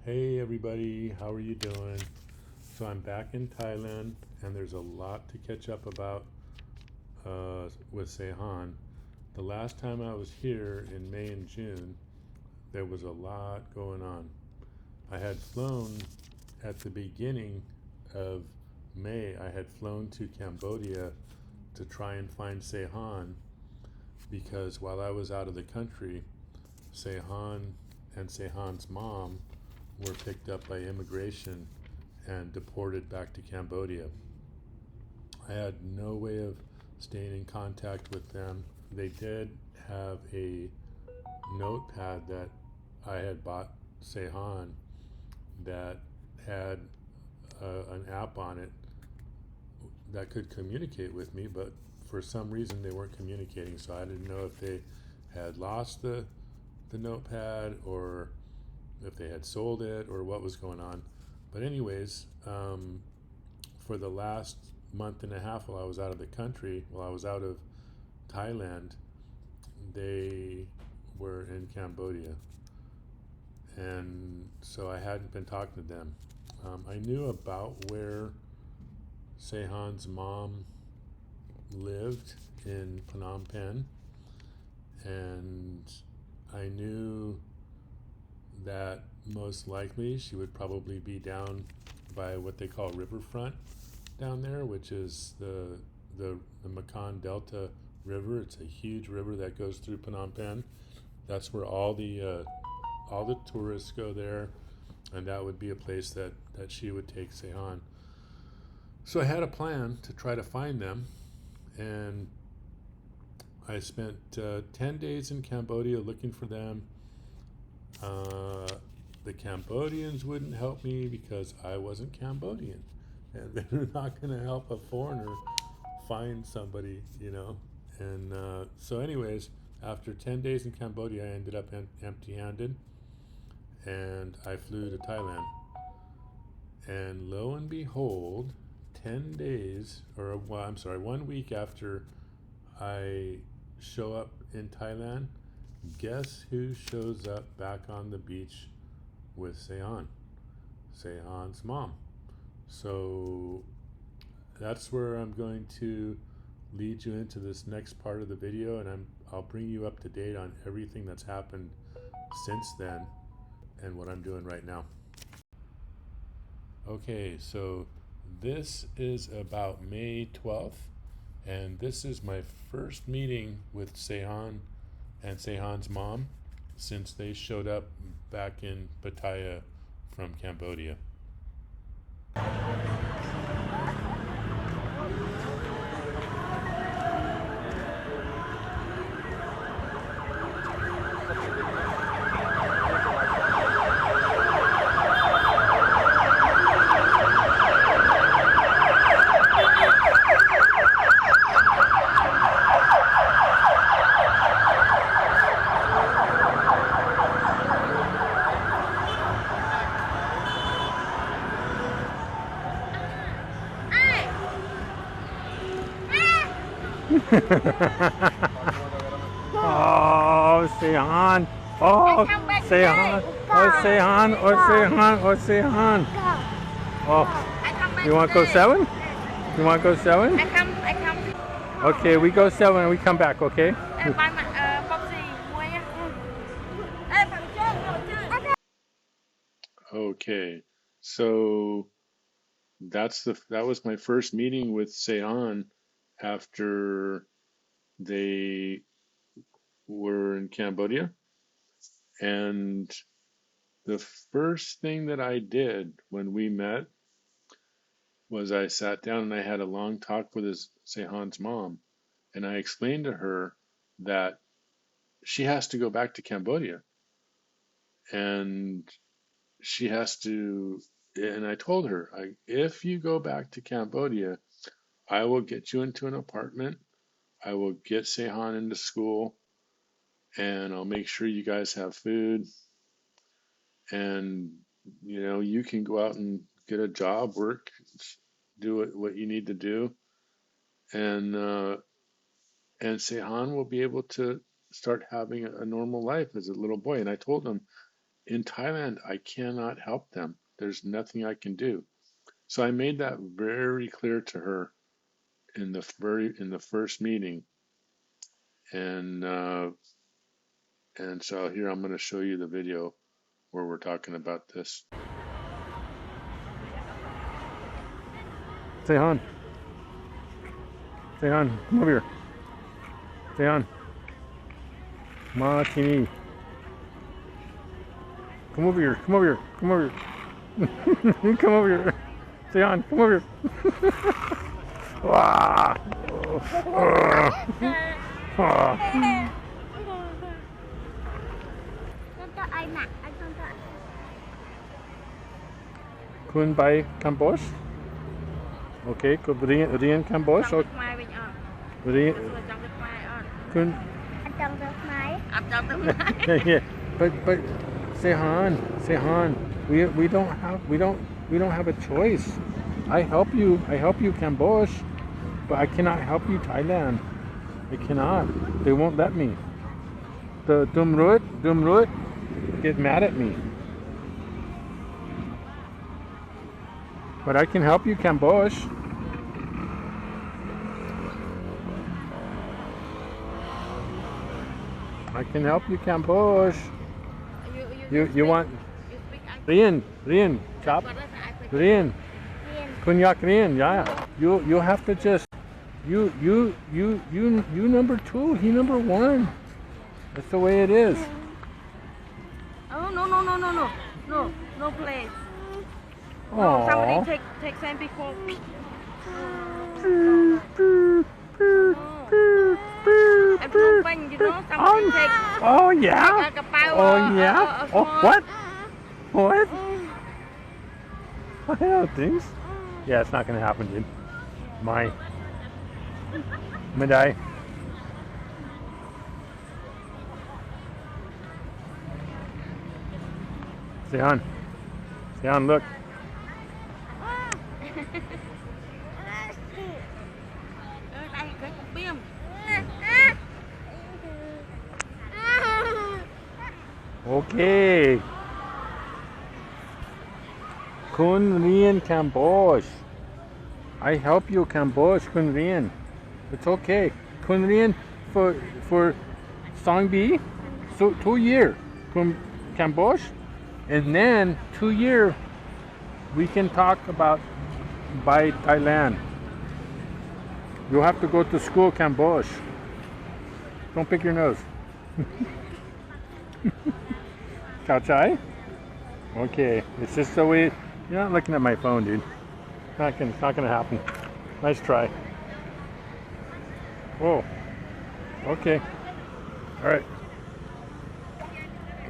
Hey everybody, how are you doing? So I'm back in Thailand and there's a lot to catch up about with Saahan. The last time I was here in May and June, there was a lot going on. I had flown at the beginning of May, I had flown to Cambodia to try and find Saahan because while I was out of the country, Saahan and Saahan's mom were picked up by immigration and deported back to Cambodia. I had no way of staying in contact with them. They did have a notepad that I had bought Saahan that had an app on it that could communicate with me, but for some reason they weren't communicating, so I didn't know if they had lost the notepad or if they had sold it or what was going on. But anyways, for the last month and a half while I was out of the country, while I was out of Thailand, they were in Cambodia. And so I hadn't been talking to them. I knew about where Saihan's mom lived in Phnom Penh, and I knew that most likely she would probably be down by what they call riverfront down there, which is the Mekong Delta River. It's a huge river that goes through Phnom Penh. That's where all the tourists go there, and that would be a place that she would take Saihan. So I had a plan to try to find them, and I spent 10 days in Cambodia looking for them. The Cambodians wouldn't help me because I wasn't Cambodian, and they're not going to help a foreigner find somebody. And so, anyways, after 10 days in Cambodia, I ended up empty handed and I flew to Thailand. And lo and behold, 10 days, or well, I'm sorry, 1 week after I show up in Thailand, guess who shows up back on the beach with Saihan? Saihan's mom. So that's where I'm going to lead you into this next part of the video, and I'll bring you up to date on everything that's happened since then and what I'm doing right now. Okay, so this is about May 12th, and this is my first meeting with Saihan and Saihan's mom since they showed up back in Pattaya from Cambodia. Oh, Saihan. Oh, Saihan. Oh, Saihan. Oh, Saihan. Oh, Saihan. Oh, you want to go 7? You want to go 7? I come. Okay, we go 7 and we come back, okay? Ba mặt bông xì mua nhá. Ê, phần trên. Okay, so that was my first meeting with Saihan after they were in Cambodia. And the first thing that I did when we met was I sat down and I had a long talk with Saihan's mom, and I explained to her that she has to go back to Cambodia, and she has to. And I told her, if you go back to Cambodia, I will get you into an apartment. I will get Saihan into school, and I'll make sure you guys have food, and you can go out and get a job, work, do what you need to do, and Saihan will be able to start having a normal life as a little boy. And I told him in Thailand, I cannot help them. There's nothing I can do. So I made that very clear to her in the first meeting, and so here I'm going to show you the video where we're talking about this. Saahan, Saahan, come over here. Saahan, Martini, come over here. Come over here. Come over here. Come over here. Saahan, come over here. Wow. Kun bay Cambodia. Okay, cô riêng Cambodia. Riêng kun. Yeah, but Saahan, we don't have a choice. I help you Cambodia, but I cannot help you Thailand. I cannot. They won't let me. The Dumrut get mad at me. But I can help you Cambodia. I can help you Cambodia. You want Rian, chop Rian. Kunyak Rian, yeah. You have to just you number 2, he number 1. That's the way it is. Oh no place. Oh, somebody take some before. Oh yeah. Oh yeah. Oh what? What? I don't think. Yeah, it's not gonna happen, dude. Midday. Saahan, look. Okay. Kun Rian Cambodia. I help you Cambodia, Kun Rian. It's okay. Kun Rian for Song B, so 2 year from Cambodia, and then 2 year we can talk about by Thailand. You'll have to go to school Cambodia. Don't pick your nose. Khao Chai? Okay, it's just the way. You're not looking at my phone, dude. Not gonna happen. Nice try. Whoa. Okay. All right.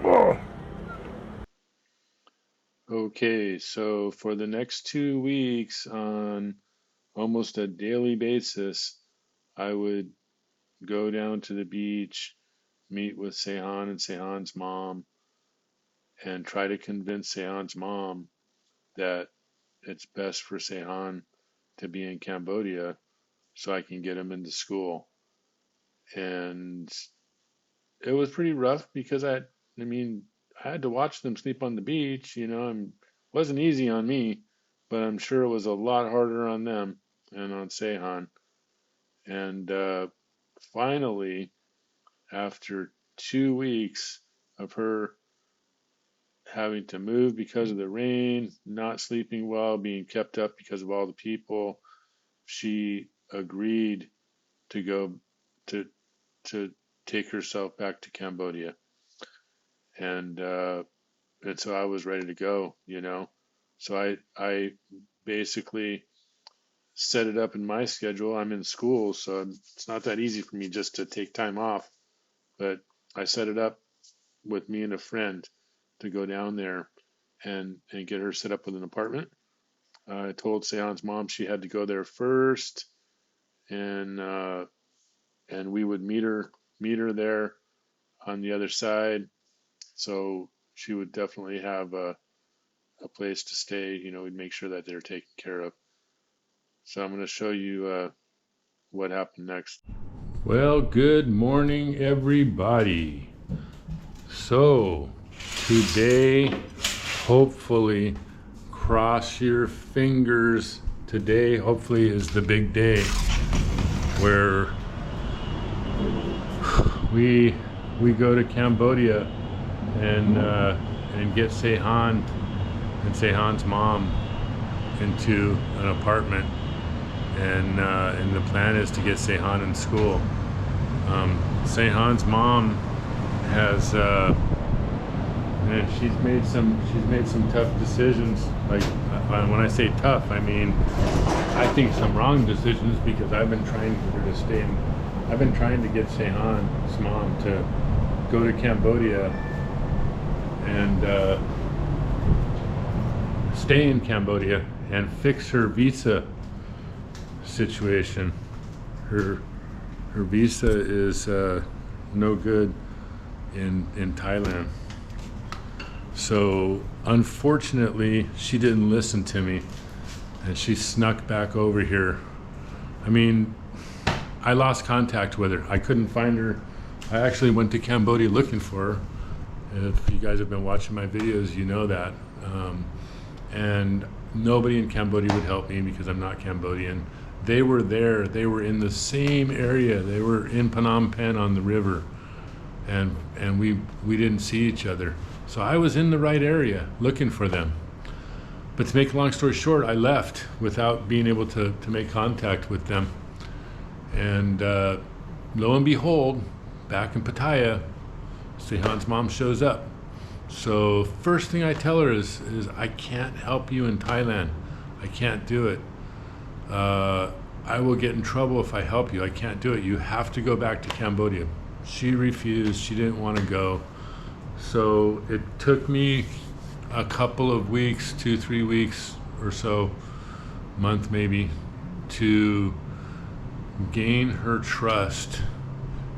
Whoa. Okay, so for the next 2 weeks, on almost a daily basis, I would go down to the beach, meet with Saahan and Saahan's mom, and try to convince Saahan's mom that it's best for Saahan to be in Cambodia so I can get him into school. And it was pretty rough because I had to watch them sleep on the beach, it wasn't easy on me, but I'm sure it was a lot harder on them and on Saahan. And finally, after 2 weeks of her having to move because of the rain, not sleeping well, being kept up because of all the people, she agreed to go to take herself back to Cambodia. And so I was ready to go, So I basically set it up in my schedule. I'm in school, so it's not that easy for me just to take time off. But I set it up with me and a friend to go down there and get her set up with an apartment. I told Saahan's mom she had to go there first, and we would meet her there on the other side. So she would definitely have a place to stay. We'd make sure that they're taken care of. So I'm going to show you what happened next. Well, good morning, everybody. So today, hopefully, cross your fingers, today hopefully is the big day where we go to Cambodia and get Saahan and Saahan's mom into an apartment, and the plan is to get Saahan in school. Saahan's mom has and she's made some tough decisions. Like, when I say tough, I mean I think some wrong decisions, because I've been trying for her to stay in. I've been trying to get Saahan's mom to go to Cambodia and stay in Cambodia and fix her visa situation. Her visa is no good in Thailand. So unfortunately, she didn't listen to me, and she snuck back over here. I mean, I lost contact with her. I couldn't find her. I actually went to Cambodia looking for her. If you guys have been watching my videos, you know that. And nobody in Cambodia would help me because I'm not Cambodian. They were there. They were in the same area. They were in Phnom Penh on the river, and we didn't see each other. So I was in the right area looking for them. But to make a long story short, I left without being able to make contact with them. And lo and behold, back in Pattaya, Saahan's mom shows up. So first thing I tell her is I can't help you in Thailand. I can't do it. I will get in trouble if I help you. I can't do it. You have to go back to Cambodia. She refused. She didn't want to go. So it took me a couple of weeks, 2-3 weeks or so, month maybe, to gain her trust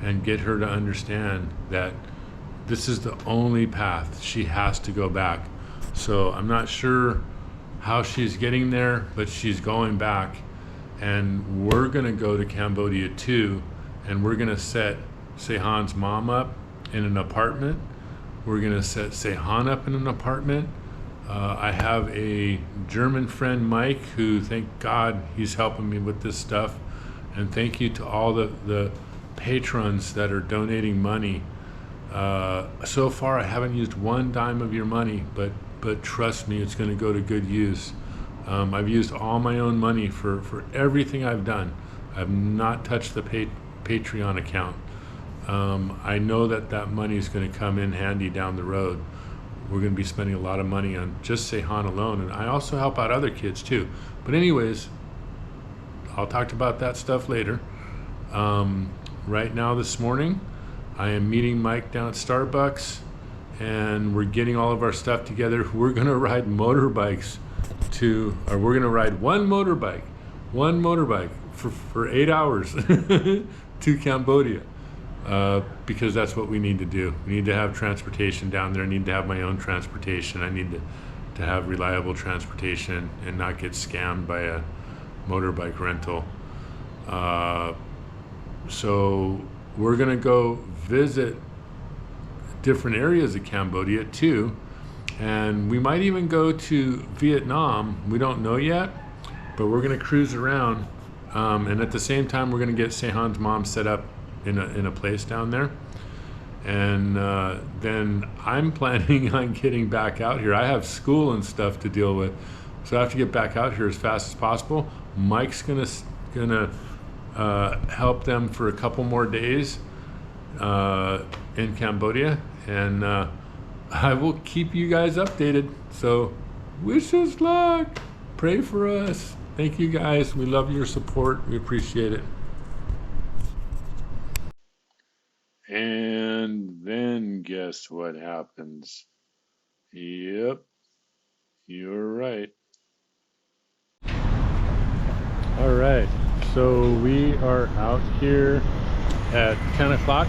and get her to understand that this is the only path. She has to go back. So I'm not sure how she's getting there, but she's going back, and we're gonna go to Cambodia too, and we're gonna set Saahan's mom up in an apartment. We're gonna set Saahan up in an apartment. I have a German friend, Mike, who, thank God, he's helping me with this stuff. And thank you to all the patrons that are donating money. So far, I haven't used one dime of your money, but trust me, it's gonna go to good use. I've used all my own money for everything I've done. I've not touched the Patreon account. I know that money is going to come in handy down the road. We're going to be spending a lot of money on just Saahan alone, and I also help out other kids too. But anyways, I'll talk about that stuff later. Right now, this morning, I am meeting Mike down at Starbucks, and we're getting all of our stuff together. We're going to ride motorbikes we're going to ride one motorbike for 8 hours to Cambodia. Because that's what we need to do. We need to have transportation down there. I need to have my own transportation. I need to have reliable transportation and not get scammed by a motorbike rental. So we're gonna go visit different areas of Cambodia too, and we might even go to Vietnam. We don't know yet, but we're gonna cruise around, and at the same time we're gonna get Saahan's mom set up in a place down there, and then I'm planning on getting back out here. I have school and stuff to deal with, so I have to get back out here as fast as possible. Mike's gonna help them for a couple more days in Cambodia, and I will keep you guys updated. So wish us luck, pray for us. Thank you guys, we love your support, we appreciate it. And then guess what happens? Yep, you're right. All right, so we are out here at 10 o'clock,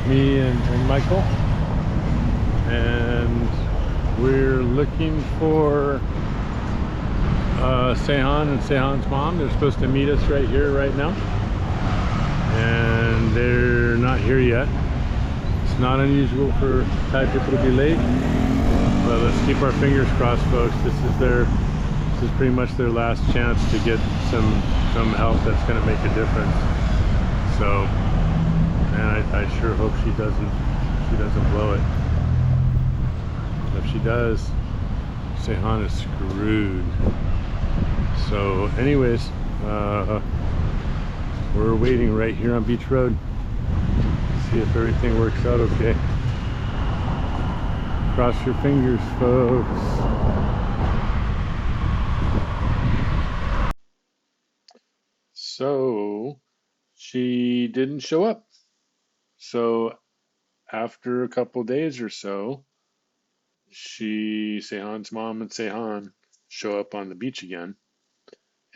me and Michael, and we're looking for Saahan and Saahan's mom. They're supposed to meet us right here, right now, and they're not here yet. It's not unusual for Thai people to be late, but let's keep our fingers crossed, folks. This is pretty much their last chance to get some help that's going to make a difference. So, man, I sure hope she doesn't blow it. If she does, Saahan is screwed. So, anyways, we're waiting right here on Beach Road. See if everything works out okay. Cross your fingers, folks. So, she didn't show up. So, after a couple days or so, Seihan's mom and Seihan show up on the beach again.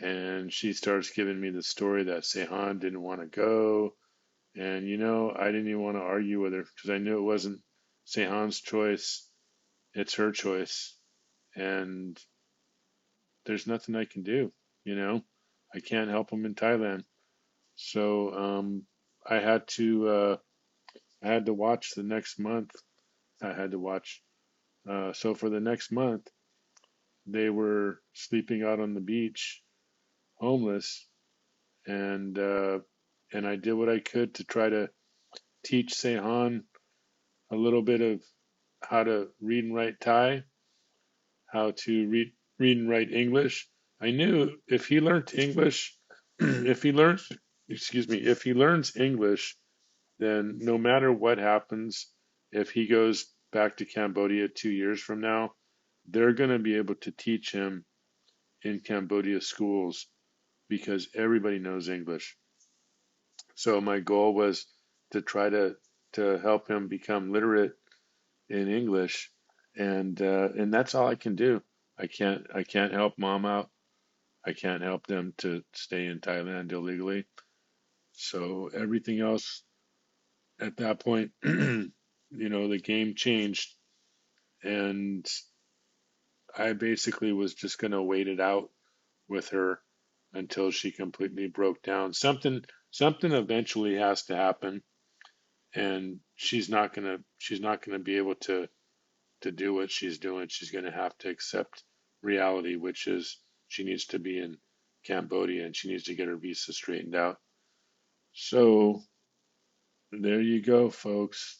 And she starts giving me the story that Seihan didn't want to go. And, I didn't even want to argue with her because I knew it wasn't Seihan's choice. It's her choice. And there's nothing I can do, you know? I can't help him in Thailand. So I had to watch the next month. I had to watch. So for the next month, they were sleeping out on the beach, homeless, and I did what I could to try to teach Sehan a little bit of how to read and write Thai, how to read and write English. I knew if he learned English, if he learns, excuse me, if he learns English, then no matter what happens, if he goes back to Cambodia 2 years from now, they're going to be able to teach him in Cambodia schools because everybody knows English. So my goal was to try to help him become literate in English, and that's all I can do. I can't help mom out. I can't help them to stay in Thailand illegally. So everything else at that point, the game changed, and I basically was just going to wait it out with her until she completely broke down. Something eventually has to happen, and she's not gonna be able to do what she's doing. She's gonna have to accept reality, which is she needs to be in Cambodia and she needs to get her visa straightened out. So there you go, folks.